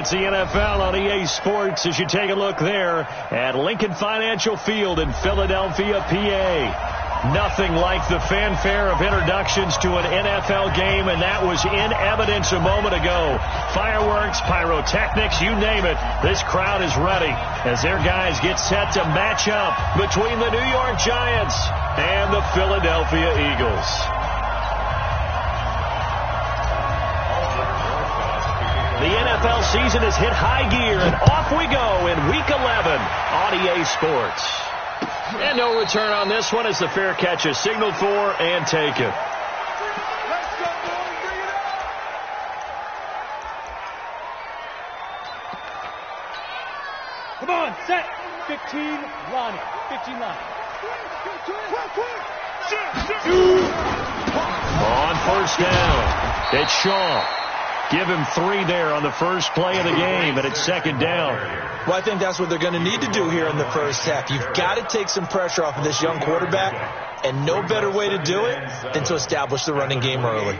It's the NFL on EA Sports as you take a look there at Lincoln Financial Field in Philadelphia, PA. Nothing like the fanfare of introductions to an NFL game, and that was in evidence a moment ago. Fireworks, pyrotechnics, you name it. This crowd is ready as their guys get set to match up between the New York Giants and the Philadelphia Eagles. The NFL season has hit high gear, and off we go in Week 11 on EA Sports. And no return on this one as the fair catch is signaled for and taken. Let's go, boys. Bring it up. Come on, set. 15, Lonnie. 15, Lonnie. On first down, it's Shaw. Give him 3 there on the first play of the game, and it's second down. Well, I think that's what they're going to need to do here in the first half. You've got to take some pressure off of this young quarterback, and no better way to do it than to establish the running game early.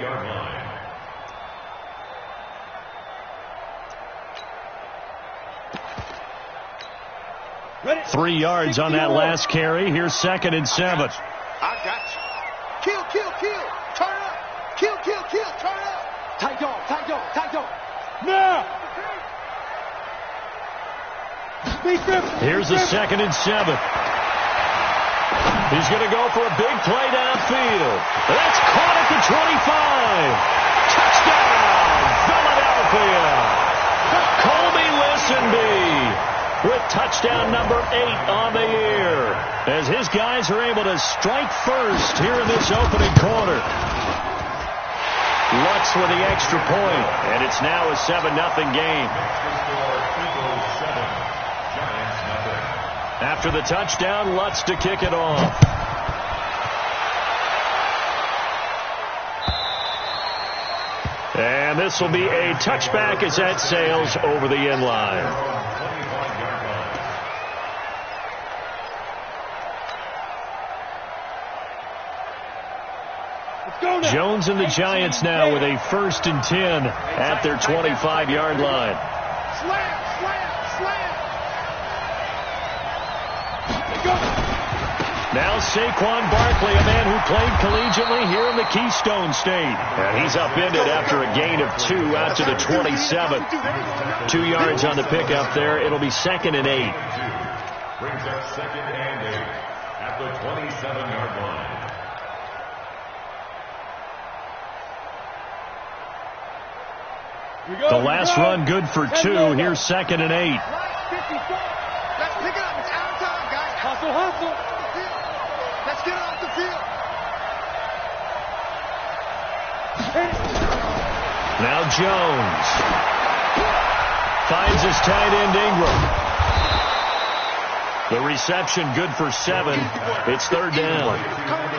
3 yards on that last carry. Here's 2nd and 7. I got you. Kill. Turn it up. Kill. Turn it up. Tight dog. Now. Here's the 2nd and 7. He's going to go for a big play downfield. That's caught at the 25. Touchdown, Philadelphia. Colby Listenby with touchdown number 8 on the year as his guys are able to strike first here in this opening quarter. Lutz with the extra point, and it's now a 7-0 game. After the touchdown, Lutz to kick it off. And this will be a touchback as that sails over the end line. Jones and the Giants now with a 1st and 10 at their 25-yard line. Slam. Now Saquon Barkley, a man who played collegiately here in the Keystone State. And he's upended after a gain of 2 out to the 27. 2 yards on the pickup there. It'll be 2nd and 8. Brings up 2nd and 8 at the 27-yard line. The last run good for 2. Here's 2nd and 8. Let's pick it up. It's out of time, guys. Hustle. Let's get it off the field. Now Jones finds his tight end Ingram. The reception good for 7. It's 3rd down.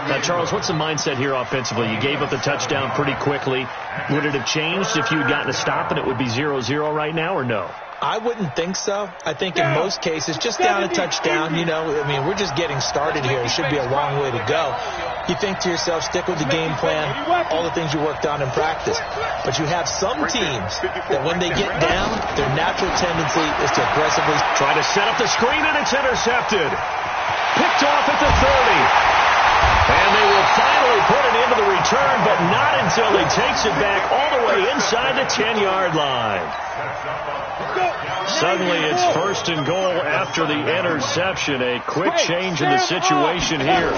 Now, Charles, what's the mindset here offensively? You gave up the touchdown pretty quickly. Would it have changed if you had gotten a stop and it would be 0-0 right now, or no? I wouldn't think so. I think in most cases, just down a touchdown, we're just getting started here. It should be a long way to go. You think to yourself, stick with the game plan, all the things you worked on in practice. But you have some teams that when they get down, their natural tendency is to aggressively try to set up the screen, and it's intercepted. Picked off at the 30. And they will finally put it into the return, but not until he takes it back all the way inside the 10-yard line. Suddenly it's 1st and goal after the interception. A quick change in the situation here.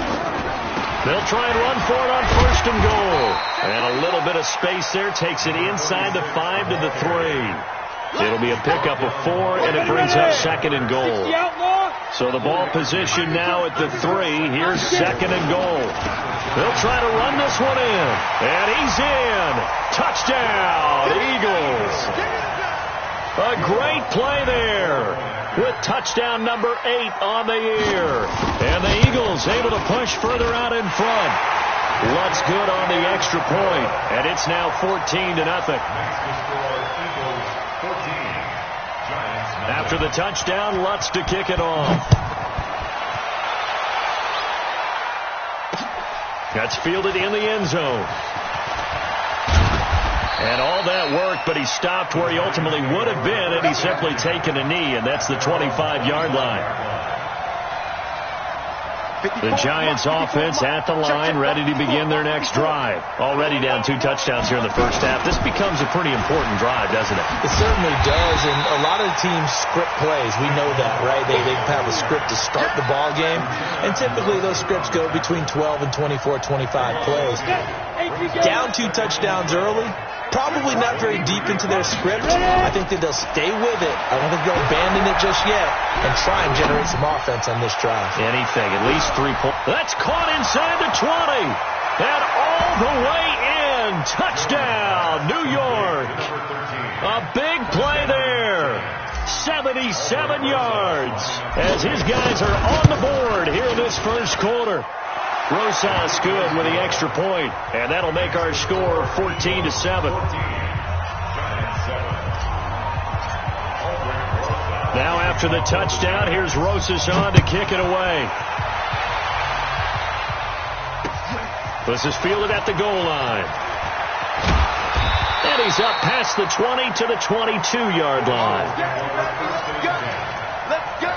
They'll try and run for it on 1st and goal. And a little bit of space there takes it inside the 5 to the 3. It'll be a pickup of 4, and it brings up 2nd and goal. So the ball position now at the 3. Here's 2nd and goal. They'll try to run this one in. And he's in. Touchdown, Eagles. A great play there with touchdown number 8 on the year. And the Eagles able to push further out in front. Lutz good on the extra point. And it's now 14-0. After the touchdown, Lutz to kick it off. That's fielded in the end zone. And all that work, but he stopped where he ultimately would have been, and he's simply taken a knee, and that's the 25-yard line. The Giants offense at the line, ready to begin their next drive. Already down 2 touchdowns here in the first half. This becomes a pretty important drive, doesn't it? It certainly does, and a lot of the teams script plays. We know that, right? They have a script to start the ball game, and typically those scripts go between 12 and 24, 25 plays. Down 2 touchdowns early, probably not very deep into their script. I think that they'll stay with it. I don't think they'll abandon it just yet and try and generate some offense on this drive. Anything, at least 3 points. That's caught inside the 20. And all the way in. Touchdown, New York. A big play there. 77 yards as his guys are on the board here in this first quarter. Rosas good with the extra point, and that'll make our score 14-7. Now after the touchdown, here's Rosas on to kick it away. This is fielded at the goal line. And he's up past the 20 to the 22-yard line. Let's go.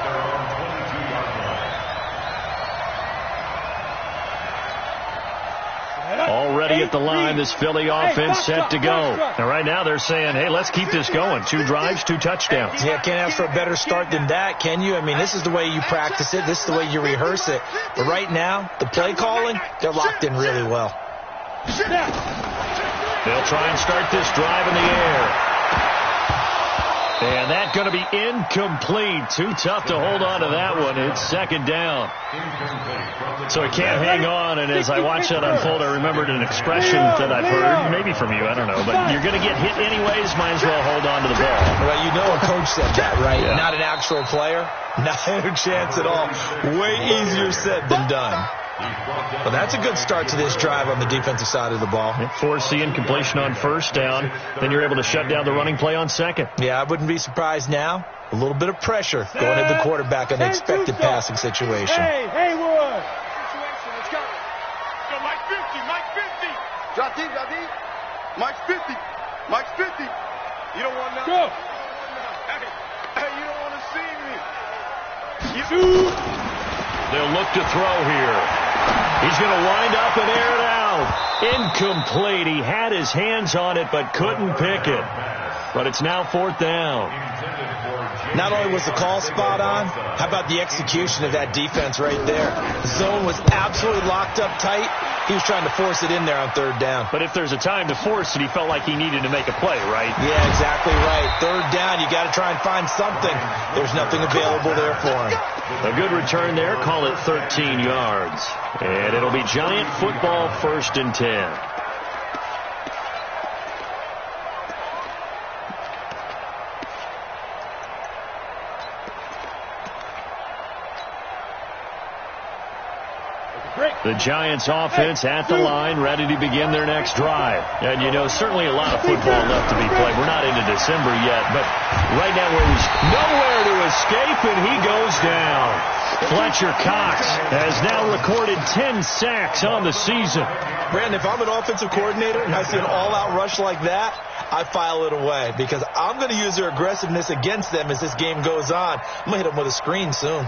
Already at the line, this Philly offense set to go. And right now they're saying, hey, let's keep this going. 2 drives, 2 touchdowns. Yeah, can't ask for a better start than that, can you? I mean, this is the way you practice it. This is the way you rehearse it. But right now, the play calling, they're locked in really well. They'll try and start this drive in the air. And that's going to be incomplete. Too tough to hold on to that one. It's second down. So he can't hang on, and as I watch that unfold, I remembered an expression that I've heard, maybe from you, I don't know, but you're going to get hit anyways, might as well hold on to the ball. Well, you know a coach said that, right? Yeah. Not an actual player. Not a chance at all. Way easier said than done. Well, that's a good start to this drive on the defensive side of the ball. Force the incompletion on first down. Then you're able to shut down the running play on second. Yeah, I wouldn't be surprised now. A little bit of pressure going at the quarterback in the expected passing situation. Hey, Wood. Let's go. Go, Mike 50, Mike 50. Drop deep. Mike's 50. Mike's 50. You don't want nothing. Go. Hey, you don't want to see me. They'll look to throw here. He's going to wind up and air it out. Incomplete. He had his hands on it but couldn't pick it. But it's now 4th down. Not only was the call spot on, how about the execution of that defense right there? The zone was absolutely locked up tight. He was trying to force it in there on 3rd down. But if there's a time to force it, he felt like he needed to make a play, right? Yeah, exactly right. 3rd down, you got to try and find something. There's nothing available there for him. A good return there. Call it 13 yards. And it'll be Giant football 1st and 10. The Giants offense at the line, ready to begin their next drive. And, you know, certainly a lot of football left to be played. We're not into December yet, but right now there's nowhere to escape, and he goes down. Fletcher Cox has now recorded 10 sacks on the season. Brandon, if I'm an offensive coordinator and I see an all-out rush like that, I file it away because I'm going to use their aggressiveness against them as this game goes on. I'm going to hit them with a screen soon.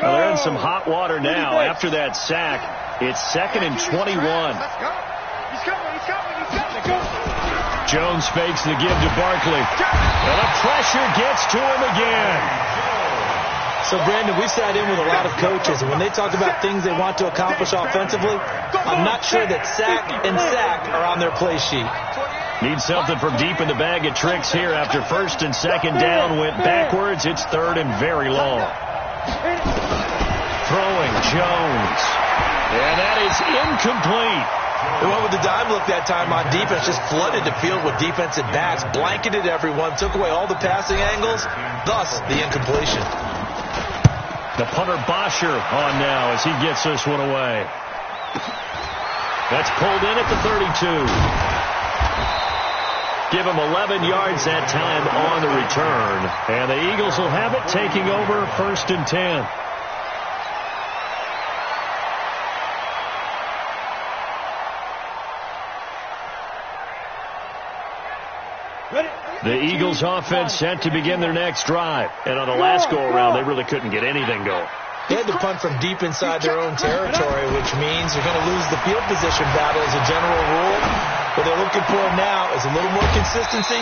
Well, they're in some hot water now. After that sack, it's 2nd and 21. He's coming. Jones fakes the give to Barkley. And the pressure gets to him again. So, Brandon, we've sat in with a lot of coaches, and when they talk about things they want to accomplish offensively, I'm not sure that sack and sack are on their play sheet. Need something from deep in the bag of tricks here. After 1st and 2nd down went backwards, it's 3rd and very long. Throwing Jones. And that is incomplete. They went with the dime look that time on defense, just flooded the field with defensive backs, blanketed everyone, took away all the passing angles, thus the incompletion. The punter Bosher on now as he gets this one away. That's pulled in at the 32. Give him 11 yards that time on the return. And the Eagles will have it, taking over 1st and 10. The Eagles offense set to begin their next drive. And on the last go-around, they really couldn't get anything going. They had to punt from deep inside their own territory, which means they're going to lose the field position battle as a general rule. What they're looking for now is a little more consistency,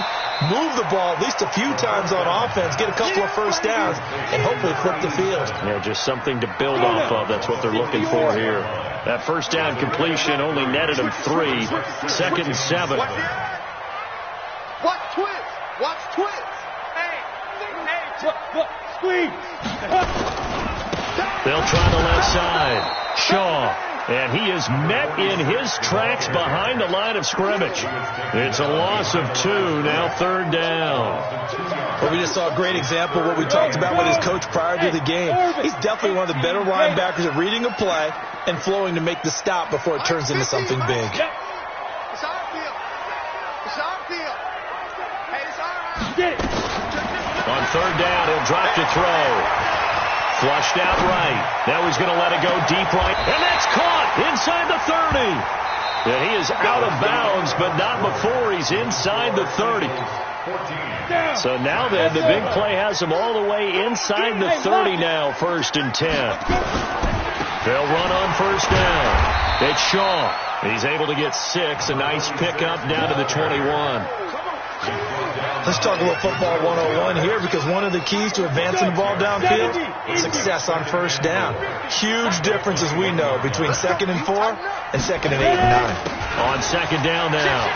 move the ball at least a few times on offense, get a couple of first downs, and hopefully flip the field. Yeah, just something to build off of. That's what they're looking for here. That first down completion only netted them 3. 2nd and 7. Watch twist. Watch twist. Hey, squeeze. They'll try the left side. Shaw. And he is met in his tracks behind the line of scrimmage. It's a loss of 2, now 3rd down. Well, we just saw a great example of what we talked about with his coach prior to the game. He's definitely one of the better linebackers at reading a play and flowing to make the stop before it turns into something big. It's our field. It's our field. Hey, it's our field. On 3rd down, he'll drop to throw. Flushed out right. Now he's going to let it go deep right. And that's caught inside the 30. And he is out of bounds, but not before he's inside the 30. So now then, the big play has him all the way inside the 30 now, 1st and 10. They'll run on 1st down. It's Shaw. He's able to get 6. A nice pickup down to the 21. Let's talk about football 101 here, because one of the keys to advancing the ball downfield is success on 1st down. Huge difference, as we know, between 2nd and 4 and 2nd and 8 and 9. On 2nd down now,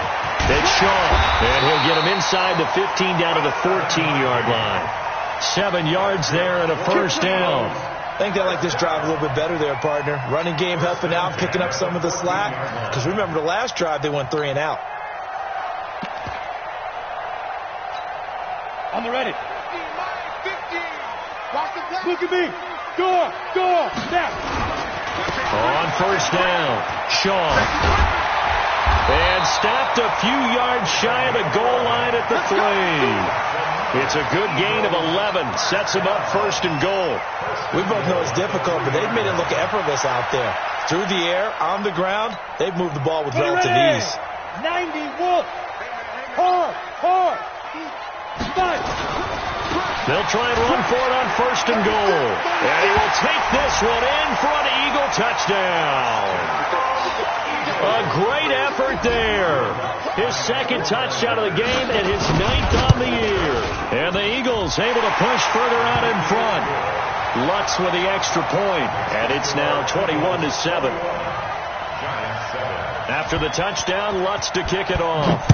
it's Shaw, and he'll get him inside the 15 down to the 14-yard line. 7 yards there and a 1st down. I think they like this drive a little bit better there, partner. Running game helping out, picking up some of the slack, because remember the last drive they went 3 and out. On the ready. 15. Watch the play. Look at me. Door, snap. On 1st down, Shaw. And stopped a few yards shy of the goal line at the 3. It's a good gain of 11. Sets him up 1st and goal. We both know it's difficult, but they've made it look effortless out there. Through the air, on the ground, they've moved the ball with relative ease. 90 Wolf. Hard. They'll try and run for it on 1st and goal. And he will take this one in for an Eagle touchdown. A great effort there. His 2nd touchdown of the game and his 9th on the year. And the Eagles able to push further out in front. Lutz with the extra point. And it's now 21-7. After the touchdown, Lutz to kick it off.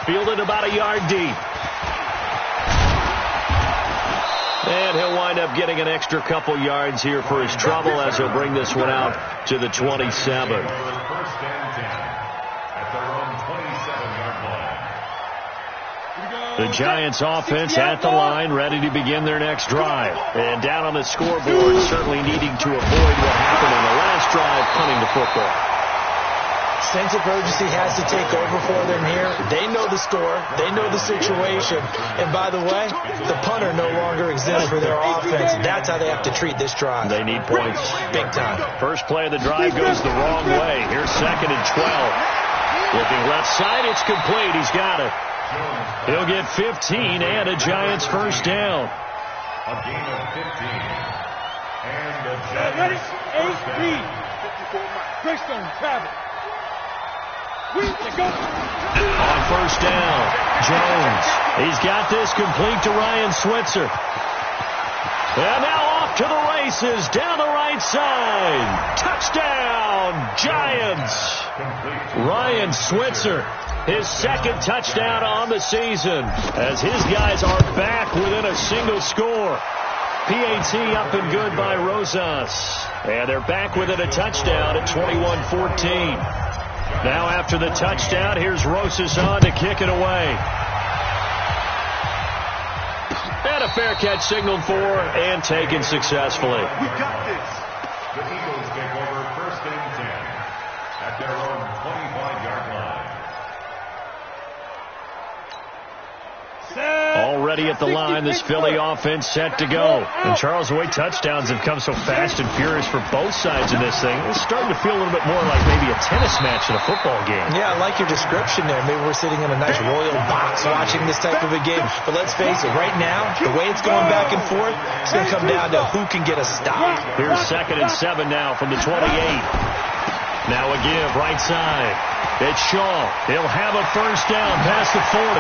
Fielded about a yard deep. And he'll wind up getting an extra couple yards here for his trouble as he'll bring this one out to the 27. The Giants offense at the line, ready to begin their next drive. And down on the scoreboard, certainly needing to avoid what happened on the last drive, punting the football. Sense of urgency has to take over for them here. They know the score. They know the situation. And by the way, the punter no longer exists for their offense. That's how they have to treat this drive. They need points. Big time. First play of the drive goes the wrong way. Here's 2nd and 12. Looking left side, it's complete. He's got it. He'll get 15 and a Giants 1st down. A gain of 15. And the Ready? Giants 8 lead. Greystone, travel. On 1st down, Jones. He's got this complete to Ryan Switzer. And now off to the races down the right side. Touchdown, Giants. Ryan Switzer, his 2nd touchdown on the season, as his guys are back within a single score. PAT up and good by Rosas. And they're back within a touchdown at 21-14. Now after the touchdown, here's Rosas on to kick it away. And a fair catch signaled for and taken successfully. We got this. The Eagles take over 1st and 10 at their own 25-yard line. ready at the line. This Philly offense set to go. And Charles, the way touchdowns have come so fast and furious for both sides of this thing, it's starting to feel a little bit more like maybe a tennis match in a football game. Yeah, I like your description there. Maybe we're sitting in a nice royal box watching this type of a game. But let's face it, right now, the way it's going back and forth, it's going to come down to who can get a stop. Here's 2nd and 7 now from the 28. Now a give, right side. It's Shaw. He'll have a first down past the 40.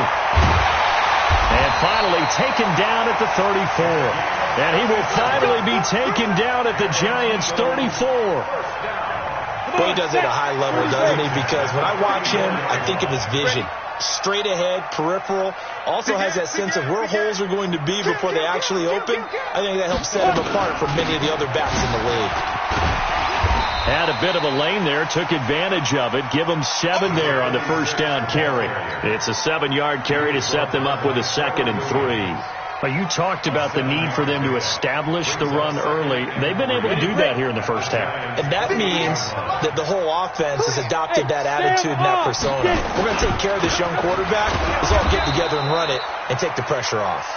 And finally taken down at the 34. And he will finally be taken down at the Giants' 34. Boy, he does it at a high level, doesn't he? Because when I watch him, I think of his vision. Straight ahead, peripheral. Also has that sense of where holes are going to be before they actually open. I think that helps set him apart from many of the other backs in the league. Had a bit of a lane there, took advantage of it. Give him 7 there on the first down carry. It's a 7-yard carry to set them up with a 2nd and 3. Well, you talked about the need for them to establish the run early. They've been able to do that here in the first half. And that means that the whole offense has adopted that attitude and that persona. We're going to take care of this young quarterback. Let's all get together and run it and take the pressure off.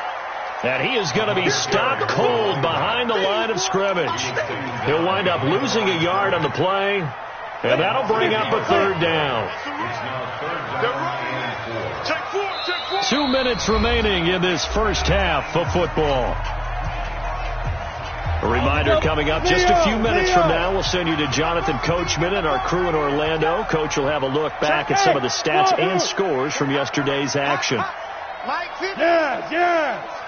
And he is going to be stopped cold behind the line of scrimmage. He'll wind up losing a yard on the play, and that'll bring up a 3rd down. 2 minutes remaining in this first half of football. A reminder coming up just a few minutes from now. We'll send you to Jonathan Coachman and our crew in Orlando. Coach will have a look back at some of the stats and scores from yesterday's action. Yes.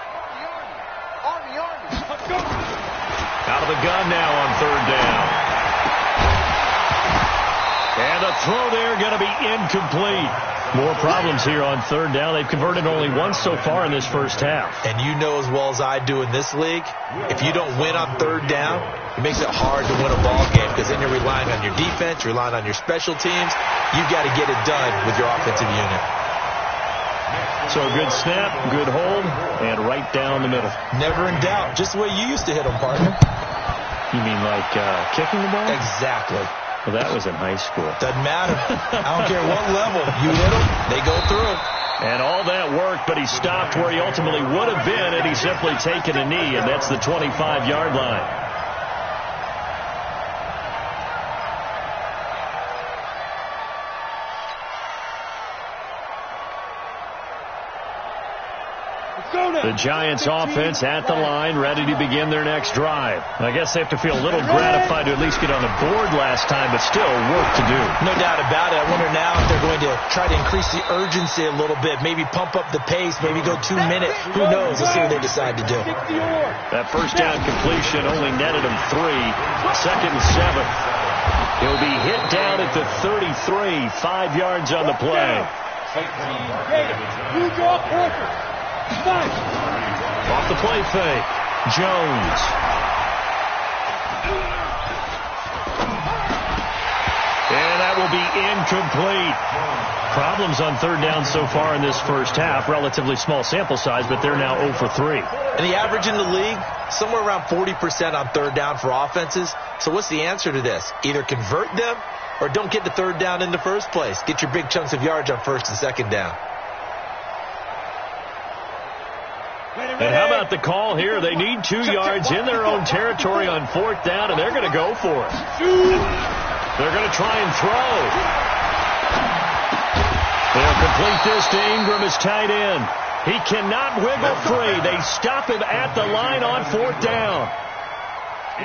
Out of the gun now on 3rd down. And the throw there going to be incomplete. More problems here on 3rd down. They've converted only once so far in this first half. And you know as well as I do in this league, if you don't win on 3rd down, it makes it hard to win a ball game because then you're relying on your defense, you're relying on your special teams. You've got to get it done with your offensive unit. So a good snap, good hold, and right down the middle. Never in doubt. Just the way you used to hit them, partner. You mean like kicking the ball? Exactly. Well, that was in high school. Doesn't matter. I don't care what level. You hit them, they go through. And all that worked, but he stopped where he ultimately would have been had he simply taken a knee, and that's the 25-yard line. The Giants offense at the line, ready to begin their next drive. I guess they have to feel a little gratified to at least get on the board last time, but still work to do. No doubt about it. I wonder now if they're going to try to increase the urgency a little bit, maybe pump up the pace, maybe go 2 minutes. Who knows? Let's see what they decide to do. That first down completion only netted him 3. 2nd and 7. He'll be hit down at the 33, 5 yards on the play. Off the play fake, Jones. And that will be incomplete. Problems on 3rd down so far in this first half. Relatively small sample size, but they're now 0 for 3. And the average in the league, somewhere around 40% on 3rd down for offenses. So what's the answer to this? Either convert them or don't get the 3rd down in the first place. Get your big chunks of yards on 1st and 2nd down. And how about the call here? They need 2 yards in their own territory on 4th down, and they're going to go for it. They're going to try and throw. They'll complete this to Ingram as tight end. He cannot wiggle free. They stop him at the line on 4th down.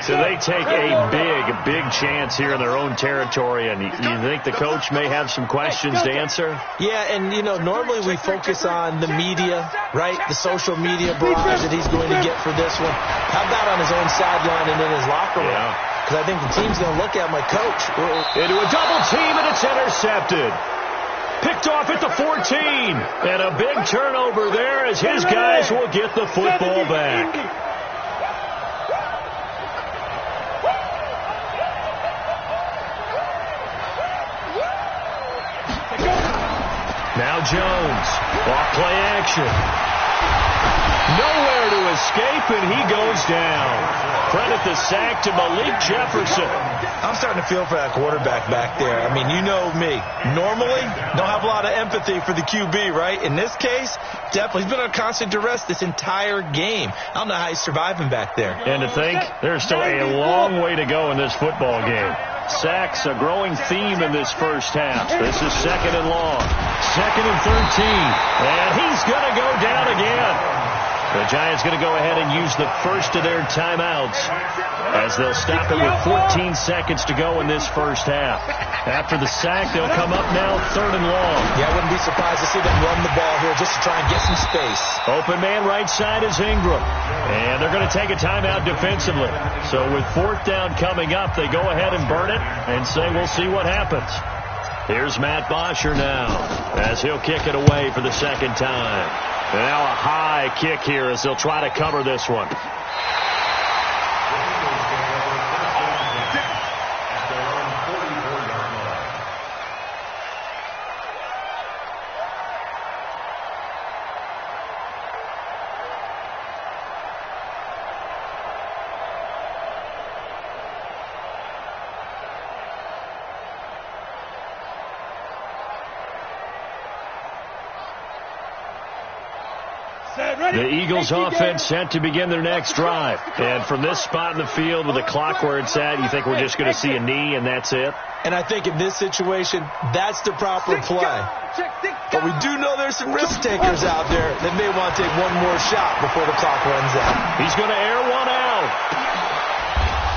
So they take a big chance here in their own territory, and you think the coach may have some questions to answer? Yeah, and, you know, normally we focus on the media, right, the social media barrage that he's going to get for this one. How about on his own sideline and in his locker room? Because I think the team's going to look at him like, Coach. Into a double team, and it's intercepted. Picked off at the 14. And a big turnover there as his guys will get the football back. Now Jones, off play action. Nowhere to escape, and he goes down. Credit the sack to Malik Jefferson. I'm starting to feel for that quarterback back there. I mean, you know me. Normally, don't have a lot of empathy for the QB, right? In this case, definitely. He's been on constant duress this entire game. I don't know how he's surviving back there. And to think, there's still a long way to go in this football game. Sacks, a growing theme in this first half. This is 2nd and long. 2nd and 13. And he's going to go down again. The Giants going to go ahead and use the first of their timeouts as they'll stop it with 14 seconds to go in this first half. After the sack, they'll come up now 3rd and long. Yeah, I wouldn't be surprised to see them run the ball here just to try and get some space. Open man right side is Ingram. And they're going to take a timeout defensively. So with 4th down coming up, they go ahead and burn it and say we'll see what happens. Here's Matt Bosher now as he'll kick it away for the 2nd time. Now a high kick here as they'll try to cover this one. The Eagles offense set to begin their next drive. And from this spot in the field with the clock where it's at, you think we're just going to see a knee and that's it? And I think in this situation, that's the proper play. But we do know there's some risk takers out there that may want to take one more shot before the clock runs out. He's going to air one out.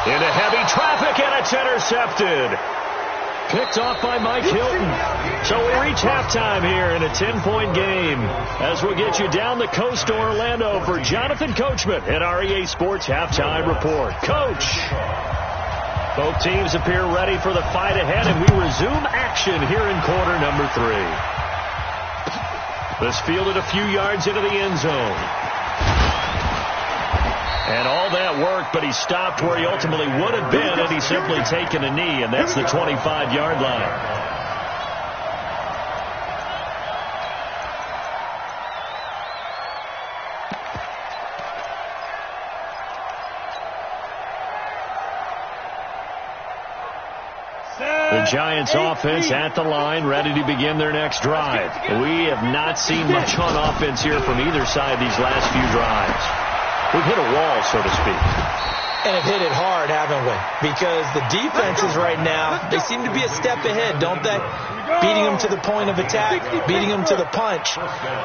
Into heavy traffic, and it's intercepted. Picked off by Mike Hilton. So we reach halftime here in a 10-point game as we'll get you down the coast to Orlando for Jonathan Coachman at our EA Sports Halftime Report. Coach! Both teams appear ready for the fight ahead, and we resume action here in quarter number 3. This fielded a few yards into the end zone. And all that worked, but he stopped where he ultimately would have been had he simply taken a knee, and that's the 25-yard line. The Giants offense at the line, ready to begin their next drive. We have not seen much on offense here from either side these last few drives. We've hit a wall, so to speak. And have hit it hard, haven't we? Because the defenses right now, they seem to be a step ahead, don't they? Beating them to the point of attack, beating them to the punch.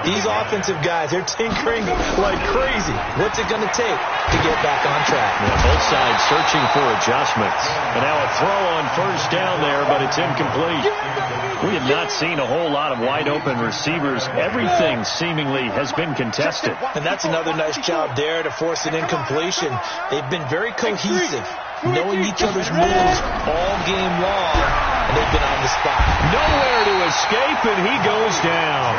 These offensive guys, they're tinkering like crazy. What's it going to take to get back on track? Yeah, both sides searching for adjustments. And now a throw on 1st down there, but it's incomplete. We have not seen a whole lot of wide-open receivers. Everything seemingly has been contested. And that's another nice job there to force an incompletion. They've been very cohesive, knowing each other's moves all game long, and they've been on the spot. Nowhere to escape, and he goes down.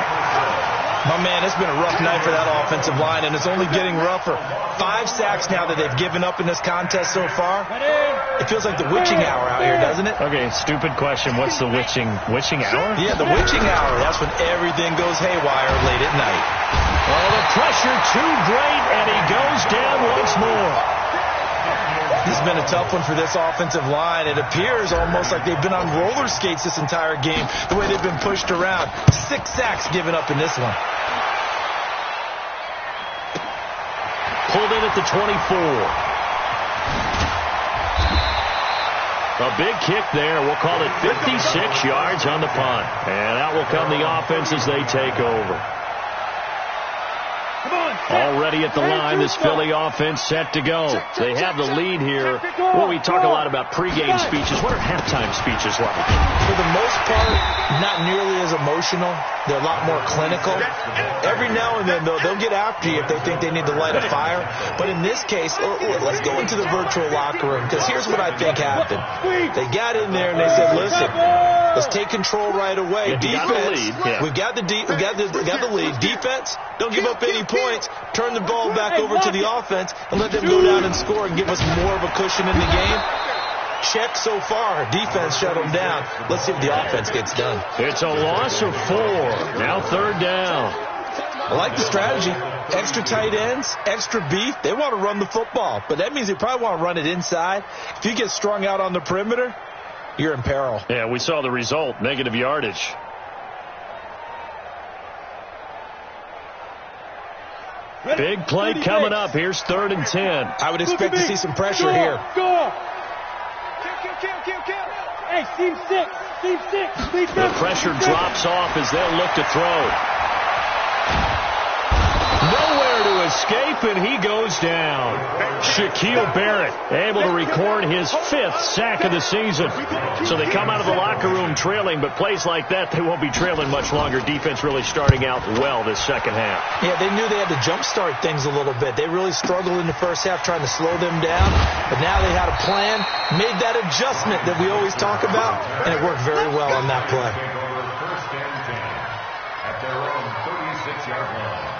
My man, it's been a rough night for that offensive line, and it's only getting rougher. 5 sacks now that they've given up in this contest so far. It feels like the witching hour out here, doesn't it? Okay, stupid question. What's the witching hour? Yeah, the witching hour. That's when everything goes haywire late at night. Oh, the pressure too great, and he goes down once more. This has been a tough one for this offensive line. It appears almost like they've been on roller skates this entire game, the way they've been pushed around. 6 sacks given up in this one. Pulled in at the 24. A big kick there. We'll call it 56 yards on the punt. And out will come the offense as they take over. Already at the line, this Philly offense set to go. They have the lead here. Well, we talk a lot about pregame speeches. What are halftime speeches like? For the most part, not nearly as emotional. They're a lot more clinical. Every now and then, though, they'll get after you if they think they need to light a fire. But in this case, let's go into the virtual locker room, because here's what I think happened. They got in there and they said, listen, let's take control right away. Defense, we've got the lead. Defense, don't give up any points. Turn the ball back over to the offense and let them go down and score and give us more of a cushion in the game. Check so far. Defense shut them down. Let's see if the offense gets done. It's a loss of 4. Now 3rd down. I like the strategy. Extra tight ends, extra beef. They want to run the football, but that means they probably want to run it inside. If you get strung out on the perimeter, you're in peril. Yeah, we saw the result, negative yardage. Big play coming up. Here's 3rd and 10. I would expect to see some pressure here. Go. Kill. Hey, team 6. The pressure drops off as they'll look to throw. Nowhere to escape, and he goes down. Shaquille Barrett able to record his 5th sack of the season. So they come out of the locker room trailing, but plays like that, they won't be trailing much longer. Defense really starting out well this second half. Yeah, they knew they had to jumpstart things a little bit. They really struggled in the first half trying to slow them down, but now they had a plan, made that adjustment that we always talk about, and it worked very well on that play. First and 10 at their own 36-yard line.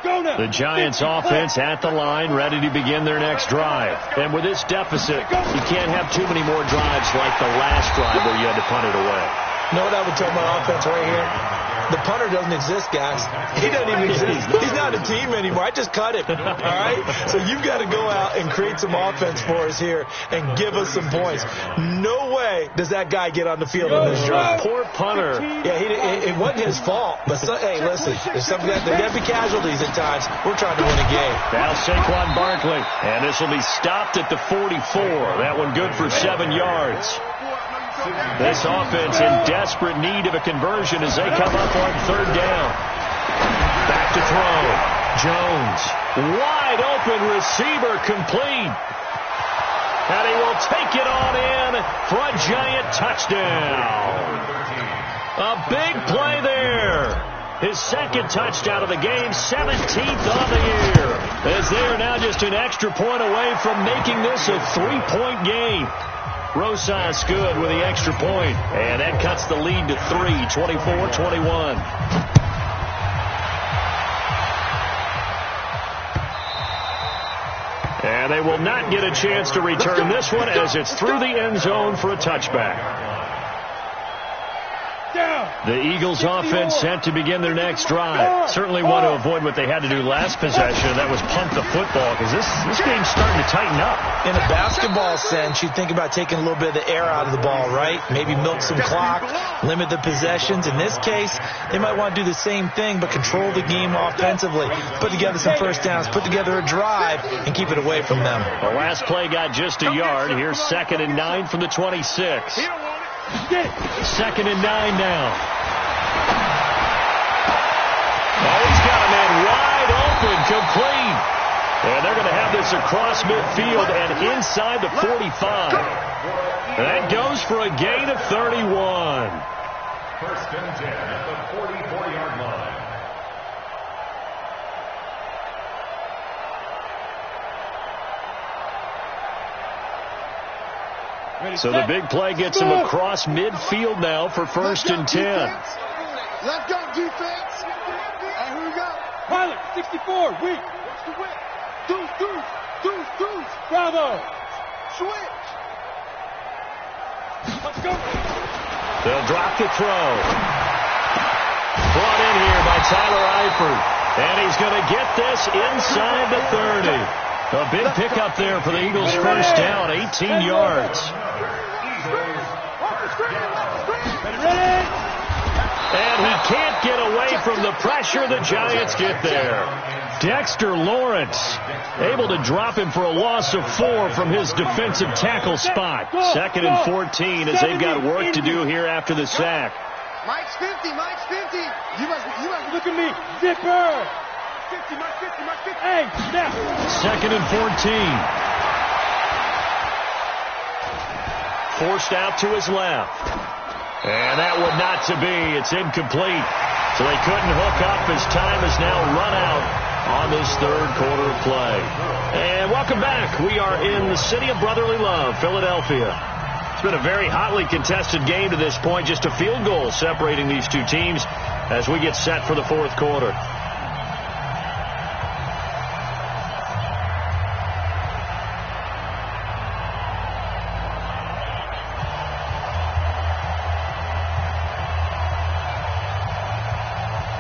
The Giants offense at the line, ready to begin their next drive. And with this deficit, you can't have too many more drives like the last drive where you had to punt it away. You know what I would tell my offense right here? The punter doesn't exist, guys. He doesn't even exist. He's not a team anymore. I just cut him, all right? So you've got to go out and create some offense for us here and give us some points. No way does that guy get on the field in this drive. Poor punter. Yeah, it wasn't his fault. But, hey, listen, there's there got to be casualties at times. We're trying to win a game. Now Saquon Barkley. And this will be stopped at the 44. That one good for 7 yards. This offense in desperate need of a conversion as they come up on 3rd down. Back to throw. Jones. Wide open receiver complete. And he will take it on in for a Giant touchdown. A big play there. His 2nd touchdown of the game, 17th on the year. As they are now just an extra point away from making this a 3-point game. Rosas good with the extra point, and that cuts the lead to 3, 24-21. And they will not get a chance to return this one as it's through the end zone for a touchback. The Eagles offense set to begin their next drive. Certainly want to avoid what they had to do last possession. That was punt the football because this game's starting to tighten up. In a basketball sense, you think about taking a little bit of the air out of the ball, right? Maybe milk some clock, limit the possessions. In this case, they might want to do the same thing but control the game offensively. Put together some first downs, put together a drive, and keep it away from them. The last play got just a yard. Here's 2nd and 9 from the 26. 2nd and 9 now. Oh, he's got a man wide open, complete. And they're going to have this across midfield and inside the 45. That goes for a gain of 31. First and 10 at the 44-yard line. So the big play gets him across midfield now for 1st and 10. Let's go, defense. Here we go. Pilot, 64, weak. Deuce. Bravo. Switch. Let's go. They'll drop the throw. Brought in here by Tyler Eifert. And he's going to get this inside the 30. A big pickup there for the Eagles' first down, 18 yards. And he can't get away from the pressure. The Giants get there. Dexter Lawrence able to drop him for a loss of 4 from his defensive tackle spot. 2nd and 14 as they've got work to do here after the sack. Mike's 50. You must look at me. Zipper. 50, Mike 50. Hey, now. 2nd and 14. Forced out to his left. And that would not to be. It's incomplete. So they couldn't hook up as time has now run out on this 3rd quarter of play. And welcome back. We are in the city of brotherly love, Philadelphia. It's been a very hotly contested game to this point. Just a field goal separating these two teams as we get set for the 4th quarter.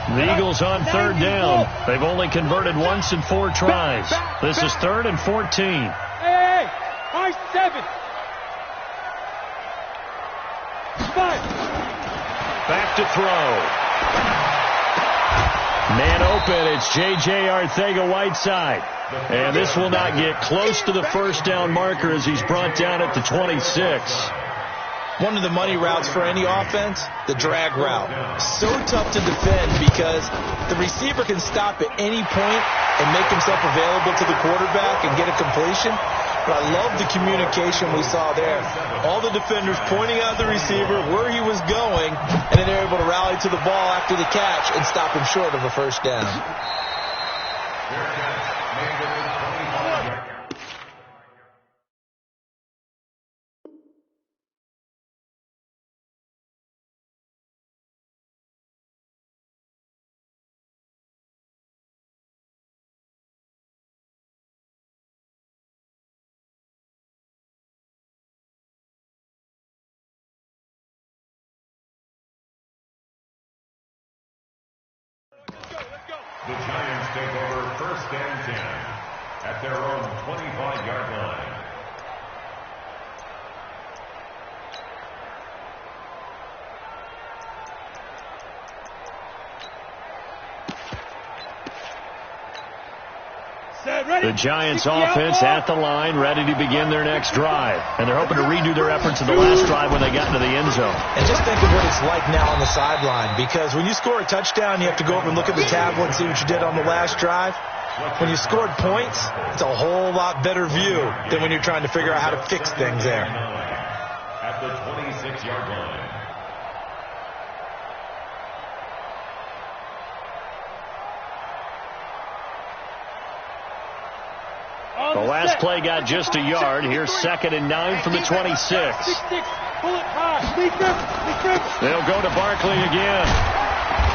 The Eagles on third down. They've only converted once in 4 tries. This is 3rd and 14. Hey, high 7. Back to throw. Man open, it's J.J. Arcega-Whiteside. And this will not get close to the first down marker as he's brought down at the 26. One of the money routes for any offense, the drag route. So tough to defend because the receiver can stop at any point and make himself available to the quarterback and get a completion. But I love the communication we saw there. All the defenders pointing out the receiver, where he was going, and then they're able to rally to the ball after the catch and stop him short of a first down. The Giants take over 1st and 10 at their own 25-yard line. The Giants offense at the line, ready to begin their next drive. And they're hoping to redo their efforts of the last drive when they got into the end zone. And just think of what it's like now on the sideline, because when you score a touchdown, you have to go over and look at the tablet and see what you did on the last drive. When you scored points, it's a whole lot better view than when you're trying to figure out how to fix things there. At the 26-yard line. The last play got just a yard. Here's 2nd and 9 from the 26. They'll go to Barkley again.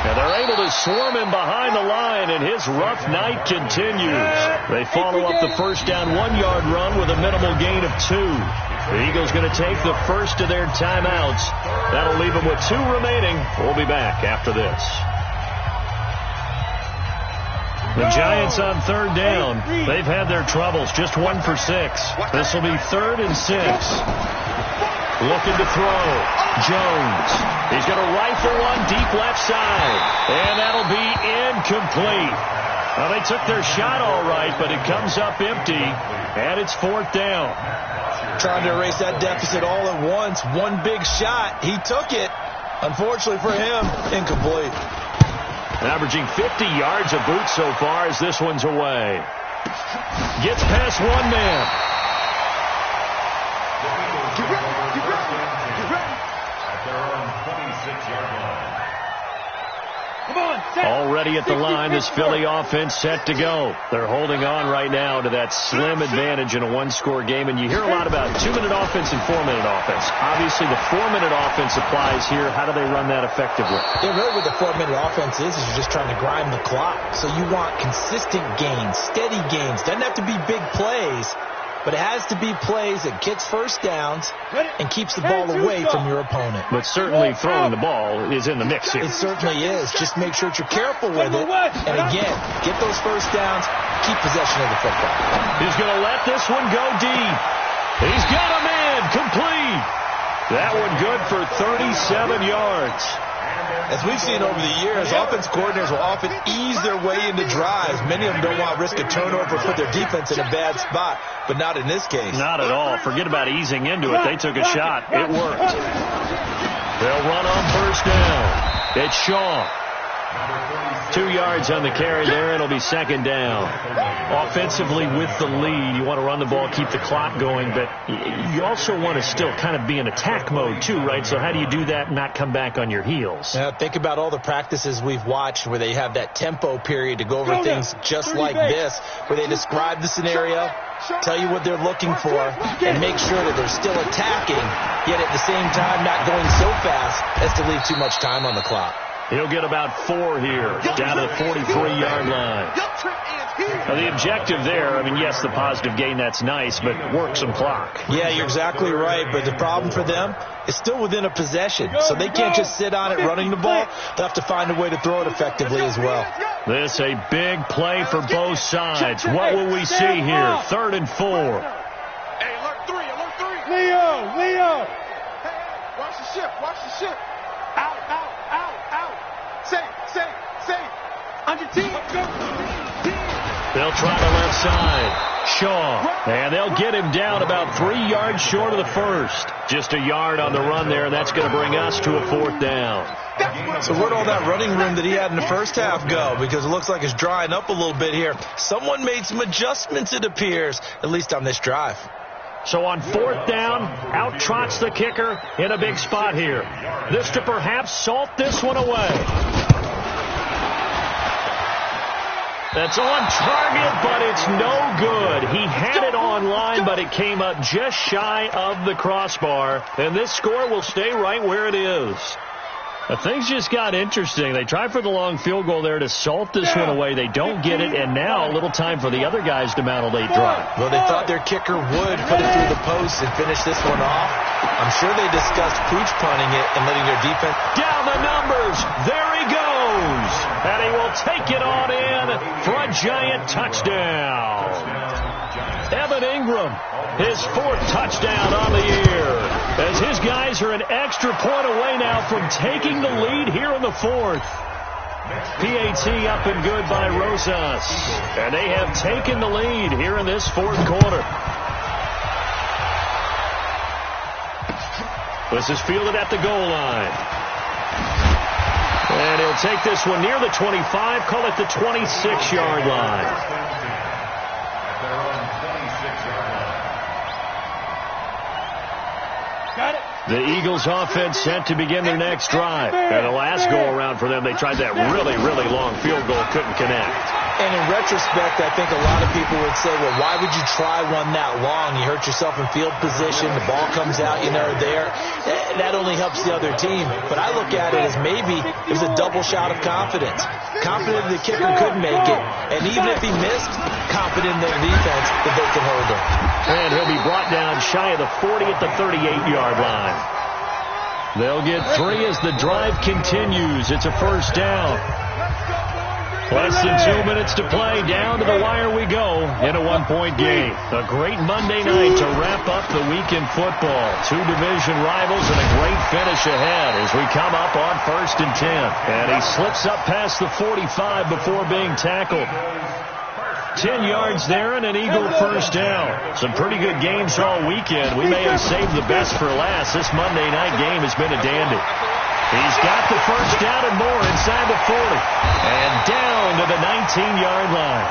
And they're able to swarm him behind the line, and his rough night continues. They follow up the first down 1-yard run with a minimal gain of 2. The Eagles going to take the first of their timeouts. That'll leave them with 2 remaining. We'll be back after this. The Giants on third down. They've had their troubles. Just 1 for 6. This will be 3rd and 6. Looking to throw. Jones. He's going to rifle one deep left side. And that'll be incomplete. Well, they took their shot all right, but it comes up empty. And it's 4th down. Trying to erase that deficit all at once. One big shot. He took it. Unfortunately for him, incomplete. Averaging 50 yards a boot so far as this one's away. Gets past one man. Get ready. At their own 26-yard line. Come on, set. Already at the line, this Philly offense set to go. They're holding on right now to that slim advantage in a 1-score game. And you hear a lot about 2-minute offense and 4-minute offense. Obviously, the 4-minute offense applies here. How do they run that effectively? Yeah, really what the 4-minute offense is you're just trying to grind the clock. So you want consistent gains, steady gains. Doesn't have to be big plays, but it has to be plays that gets first downs and keeps the ball away from your opponent. But certainly throwing the ball is in the mix here. It certainly is. Just make sure that you're careful with it. And again, get those first downs, keep possession of the football. He's going to let this one go deep. He's got a man complete. That one good for 37 yards. As we've seen over the years, offense coordinators will often ease their way into drives. Many of them don't want to risk a turnover or put their defense in a bad spot, but not in this case. Not at all. Forget about easing into it. They took a shot. It worked. They'll run on first down. It's Shaw. 2 yards on the carry there. It'll be 2nd down. Offensively with the lead, you want to run the ball, keep the clock going, but you also want to still kind of be in attack mode too, right? So how do you do that and not come back on your heels? Think about all the practices we've watched where they have that tempo period to go over things just like this, where they describe the scenario, tell you what they're looking for, and make sure that they're still attacking, yet at the same time not going so fast as to leave too much time on the clock. He'll get about 4 here, down to the 43-yard line. Now, the objective there, I mean, yes, the positive gain, that's nice, but work some clock. Yeah, you're exactly right, but the problem for them is still within a possession, so they can't just sit on it running the ball. They'll have to find a way to throw it effectively as well. This a big play for both sides. What will we see here? 3rd and 4. Hey, alert 3, alert 3. Leo. Hey, watch the ship, watch the ship. Out. Safe. Under 10. They'll try the left side. Shaw. And they'll get him down about 3 yards short of the first. Just a yard on the run there, and that's going to bring us to a 4th down. So where'd all that running room that he had in the first half go? Because it looks like it's drying up a little bit here. Someone made some adjustments, it appears, at least on this drive. So on 4th down, out trots the kicker in a big spot here. This to perhaps salt this one away. That's on target, but it's no good. He had it on line, but it came up just shy of the crossbar. And this score will stay right where it is. Things just got interesting. They tried for the long field goal there to salt this one away. They don't get it, and now a little time for the other guys to mount a late drive. Well, they thought their kicker would put it through the post and finish this one off. I'm sure they discussed pooch punting it and letting their defense. Down the numbers. There he goes. And he will take it on in for a giant touchdown. Evan Ingram, his 4th touchdown on the year, as his guys are an extra point away now from taking the lead here in the 4th. PAT up and good by Rosas, and they have taken the lead here in this 4th quarter. This is fielded at the goal line. And he'll take this one near the 25, call it the 26-yard line. The Eagles offense set to begin their next drive. And the last go-around for them, they tried that really, really long field goal, couldn't connect. And in retrospect, I think a lot of people would say, well, why would you try one that long? You hurt yourself in field position. The ball comes out, you're never there. That only helps the other team. But I look at it as maybe it was a double shot of confidence. Confident the kicker could make it. And even if he missed, confident in their defense that they can hold him. And he'll be brought down shy of the 40 at the 38-yard line. They'll get 3 as the drive continues. It's a 1st down. Less than 2 minutes to play. Down to the wire we go in a 1-point game. A great Monday night to wrap up the week in football. 2 division rivals and a great finish ahead as we come up on 1st and 10. And he slips up past the 45 before being tackled. 10 yards there and an Eagle 1st down. Some pretty good games all weekend. We may have saved the best for last. This Monday night game has been a dandy. He's got the 1st down and more inside the 40. And down to the 19-yard line.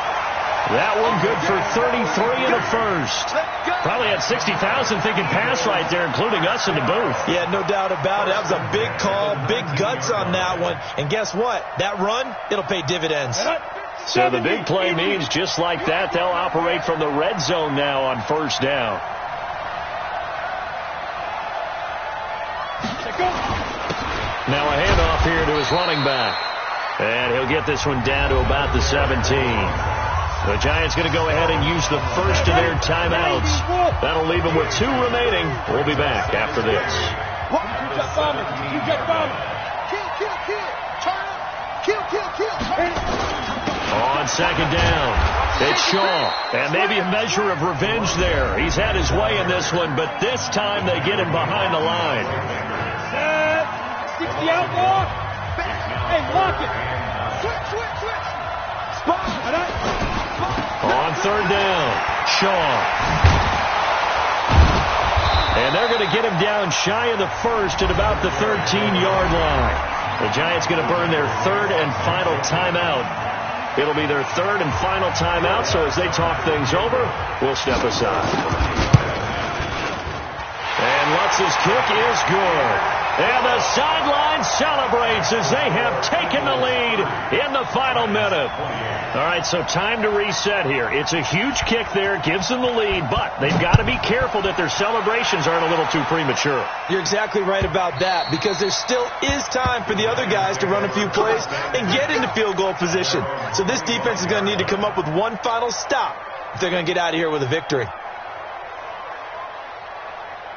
That one good for 33 and a 1st. Probably had 60,000 thinking pass right there, including us in the booth. Yeah, no doubt about it. That was a big call, big guts on that one. And guess what? That run, it'll pay dividends. So the big play means just like that, they'll operate from the red zone now on 1st down. Now a handoff here to his running back. And he'll get this one down to about the 17. The Giants going to go ahead and use the first of their timeouts. That'll leave them with 2 remaining. We'll be back after this. On 2nd down, it's Shaw. And maybe a measure of revenge there. He's had his way in this one, but this time they get him behind the line. 60 outlaw. Hey, lock it. Switch. On 3rd down, Shaw. And they're going to get him down shy of the 1st at about the 13-yard line. The Giants going to burn their 3rd and final timeout. It'll be their 3rd and final timeout, so as they talk things over, we'll step aside. And Lutz's kick is good. And the sideline celebrates as they have taken the lead in the final minute. All right, so time to reset here. It's a huge kick there, gives them the lead, but they've got to be careful that their celebrations aren't a little too premature. You're exactly right about that, because there still is time for the other guys to run a few plays and get into field goal position. So this defense is going to need to come up with one final stop if they're going to get out of here with a victory.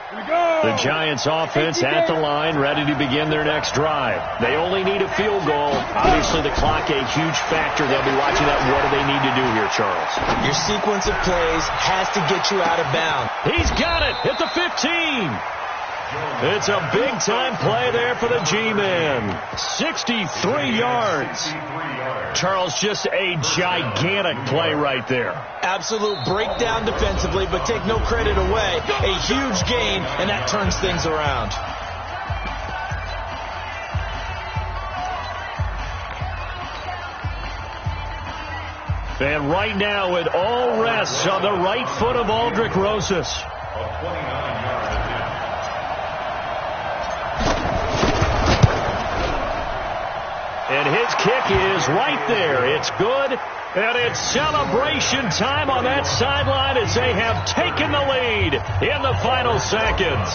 The Giants offense at the line, ready to begin their next drive. They only need a field goal. Obviously, the clock a huge factor. They'll be watching that. What do they need to do here, Charles? Your sequence of plays has to get you out of bounds. He's got it at the 15. It's a big-time play there for the G-Man. 63 yards. Charles, just a gigantic play right there. Absolute breakdown defensively, but take no credit away. A huge gain, and that turns things around. And right now, it all rests on the right foot of Aldrick Rosas. And his kick is right there. It's good. And it's celebration time on that sideline as they have taken the lead in the final seconds.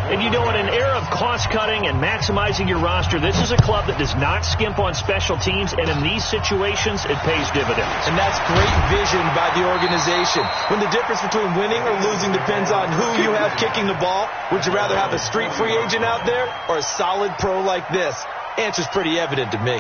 And you know, in an era of cost-cutting and maximizing your roster, this is a club that does not skimp on special teams, and in these situations, it pays dividends. And that's great vision by the organization. When the difference between winning or losing depends on who you have kicking the ball, would you rather have a street free agent out there or a solid pro like this? Answer's pretty evident to me.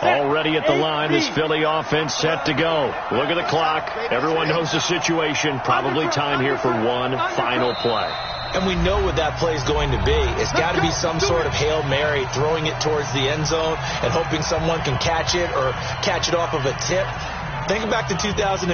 Already at the line, this Philly offense set to go. Look at the clock. Everyone knows the situation. Probably time here for one final play. And we know what that play is going to be. It's got to be some sort of Hail Mary, throwing it towards the end zone and hoping someone can catch it or catch it off of a tip. Think back to 2015.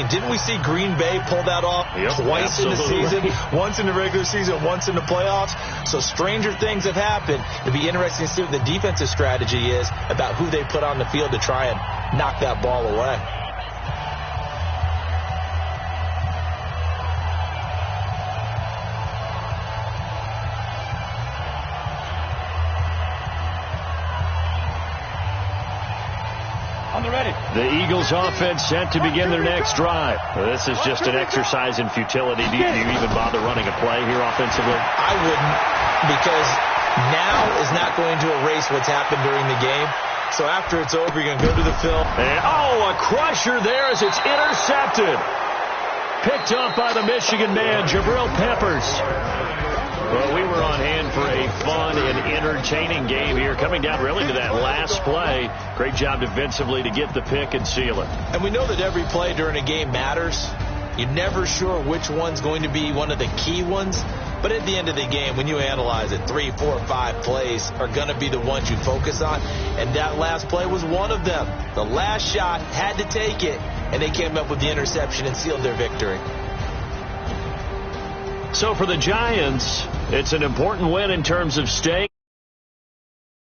Didn't we see Green Bay pull that off twice in the season? Once in the regular season, once in the playoffs. So stranger things have happened. It'll be interesting to see what the defensive strategy is about who they put on the field to try and knock that ball away. The Eagles offense set to begin their next drive. This is just an exercise in futility. Do you even bother running a play here offensively? I wouldn't, because now is not going to erase what's happened during the game. So after it's over, you're going to go to the film. And, a crusher there as it's intercepted. Picked up by the Michigan man, Jabril Peppers. Well, we were on hand for a fun and entertaining game here, coming down really to that last play. Great job defensively to get the pick and seal it. And we know that every play during a game matters. You're never sure which one's going to be one of the key ones. But at the end of the game, when you analyze it, 3, 4, 5 plays are going to be the ones you focus on. And that last play was one of them. The last shot had to take it, and they came up with the interception and sealed their victory. So for the Giants, it's an important win in terms of staying.